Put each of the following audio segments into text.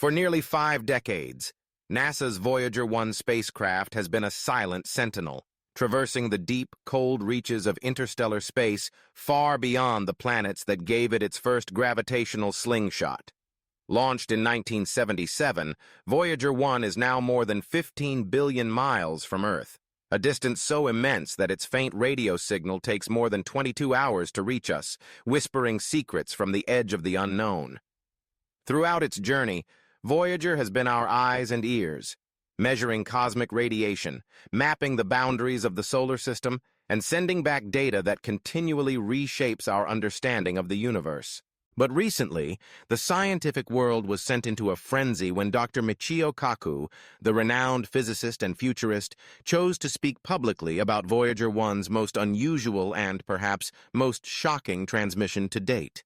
For nearly 5 decades, NASA's Voyager 1 spacecraft has been a silent sentinel, traversing the deep, cold reaches of interstellar space far beyond the planets that gave it its first gravitational slingshot. Launched in 1977, Voyager 1 is now more than 15 billion miles from Earth, a distance so immense that its faint radio signal takes more than 22 hours to reach us, whispering secrets from the edge of the unknown. Throughout its journey, Voyager has been our eyes and ears, measuring cosmic radiation, mapping the boundaries of the solar system, and sending back data that continually reshapes our understanding of the universe. But recently, the scientific world was sent into a frenzy when Dr. Michio Kaku, the renowned physicist and futurist, chose to speak publicly about Voyager 1's most unusual and, perhaps, most shocking transmission to date.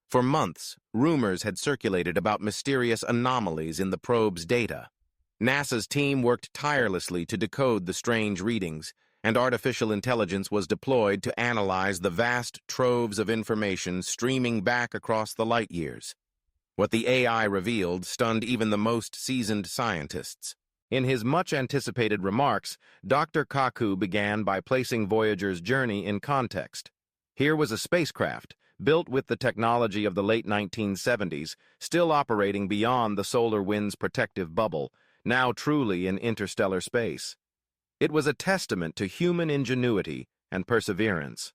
For months, rumors had circulated about mysterious anomalies in the probe's data. NASA's team worked tirelessly to decode the strange readings, and artificial intelligence was deployed to analyze the vast troves of information streaming back across the light years. What the AI revealed stunned even the most seasoned scientists. In his much-anticipated remarks, Dr. Kaku began by placing Voyager's journey in context. Here was a spacecraft, built with the technology of the late 1970s, still operating beyond the solar wind's protective bubble, now truly in interstellar space. It was a testament to human ingenuity and perseverance.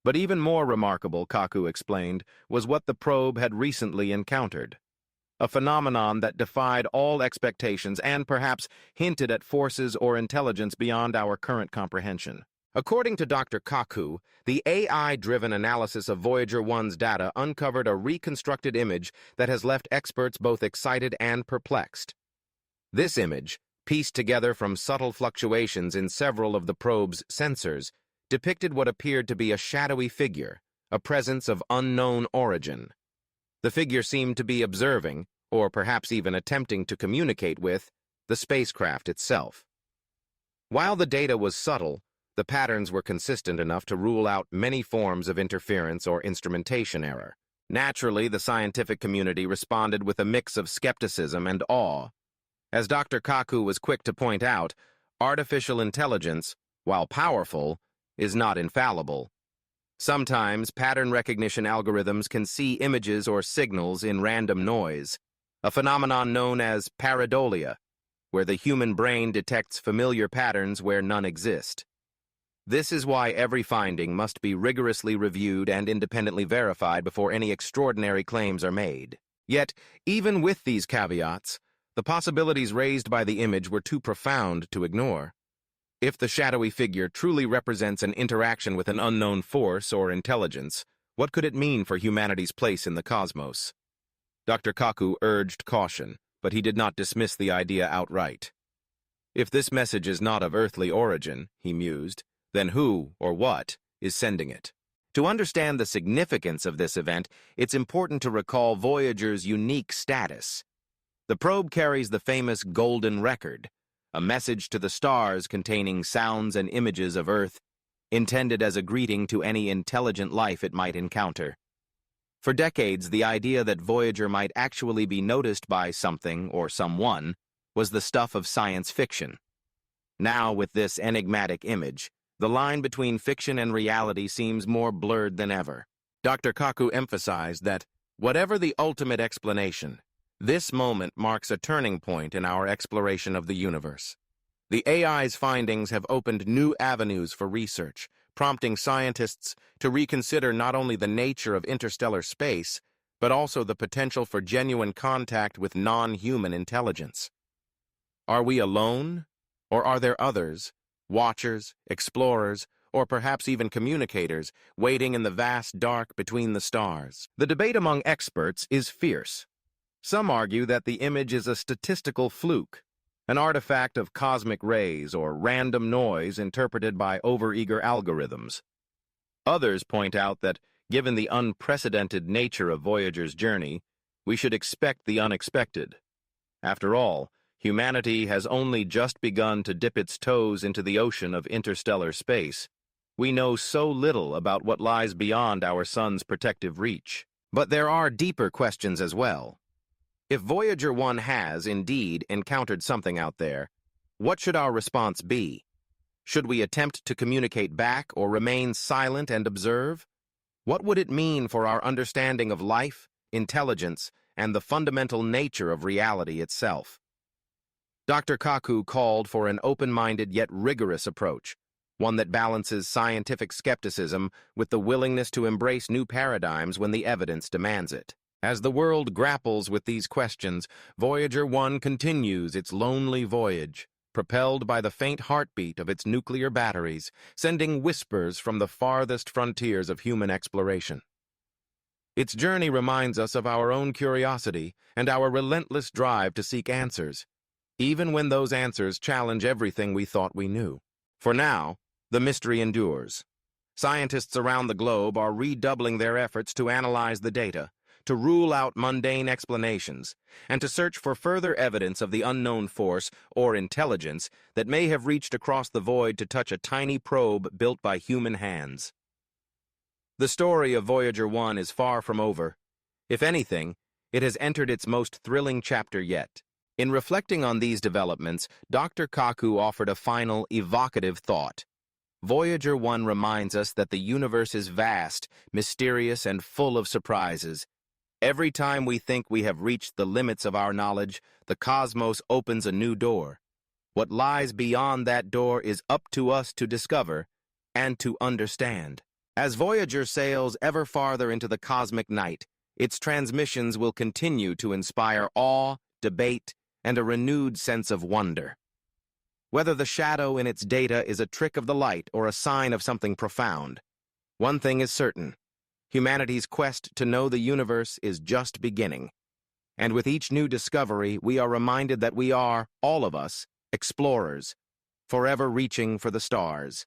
But even more remarkable, Kaku explained, was what the probe had recently encountered. A phenomenon that defied all expectations and perhaps hinted at forces or intelligence beyond our current comprehension. According to Dr. Kaku, the AI-driven analysis of Voyager 1's data uncovered a reconstructed image that has left experts both excited and perplexed. This image, pieced together from subtle fluctuations in several of the probe's sensors, depicted what appeared to be a shadowy figure, a presence of unknown origin. The figure seemed to be observing, or perhaps even attempting to communicate with, the spacecraft itself. While the data was subtle, the patterns were consistent enough to rule out many forms of interference or instrumentation error. Naturally, the scientific community responded with a mix of skepticism and awe. As Dr. Kaku was quick to point out, artificial intelligence, while powerful, is not infallible. Sometimes pattern recognition algorithms can see images or signals in random noise, a phenomenon known as pareidolia, where the human brain detects familiar patterns where none exist. This is why every finding must be rigorously reviewed and independently verified before any extraordinary claims are made. Yet, even with these caveats, the possibilities raised by the image were too profound to ignore. If the shadowy figure truly represents an interaction with an unknown force or intelligence, what could it mean for humanity's place in the cosmos? Dr. Kaku urged caution, but he did not dismiss the idea outright. If this message is not of earthly origin, he mused, then who, or what, is sending it? To understand the significance of this event, it's important to recall Voyager's unique status. The probe carries the famous Golden Record, a message to the stars containing sounds and images of Earth, intended as a greeting to any intelligent life it might encounter. For decades, the idea that Voyager might actually be noticed by something or someone was the stuff of science fiction. Now, with this enigmatic image, the line between fiction and reality seems more blurred than ever. Dr. Kaku emphasized that, whatever the ultimate explanation, this moment marks a turning point in our exploration of the universe. The AI's findings have opened new avenues for research, prompting scientists to reconsider not only the nature of interstellar space, but also the potential for genuine contact with non-human intelligence. Are we alone, or are there others, watchers, explorers, or perhaps even communicators, waiting in the vast dark between the stars? The debate among experts is fierce. Some argue that the image is a statistical fluke, an artifact of cosmic rays or random noise interpreted by overeager algorithms. Others point out that, given the unprecedented nature of Voyager's journey, we should expect the unexpected. After all, humanity has only just begun to dip its toes into the ocean of interstellar space. We know so little about what lies beyond our sun's protective reach. But there are deeper questions as well. If Voyager 1 has, indeed, encountered something out there, what should our response be? Should we attempt to communicate back or remain silent and observe? What would it mean for our understanding of life, intelligence, and the fundamental nature of reality itself? Dr. Kaku called for an open-minded yet rigorous approach, one that balances scientific skepticism with the willingness to embrace new paradigms when the evidence demands it. As the world grapples with these questions, Voyager 1 continues its lonely voyage, propelled by the faint heartbeat of its nuclear batteries, sending whispers from the farthest frontiers of human exploration. Its journey reminds us of our own curiosity and our relentless drive to seek answers, even when those answers challenge everything we thought we knew. For now, the mystery endures. Scientists around the globe are redoubling their efforts to analyze the data, to rule out mundane explanations, and to search for further evidence of the unknown force or intelligence that may have reached across the void to touch a tiny probe built by human hands. The story of Voyager 1 is far from over. If anything, it has entered its most thrilling chapter yet. In reflecting on these developments, Dr. Kaku offered a final, evocative thought. Voyager 1 reminds us that the universe is vast, mysterious, and full of surprises. Every time we think we have reached the limits of our knowledge, the cosmos opens a new door. What lies beyond that door is up to us to discover and to understand. As Voyager sails ever farther into the cosmic night, its transmissions will continue to inspire awe, debate, and a renewed sense of wonder. Whether the shadow in its data is a trick of the light or a sign of something profound, one thing is certain. Humanity's quest to know the universe is just beginning. And with each new discovery, we are reminded that we are, all of us, explorers, forever reaching for the stars.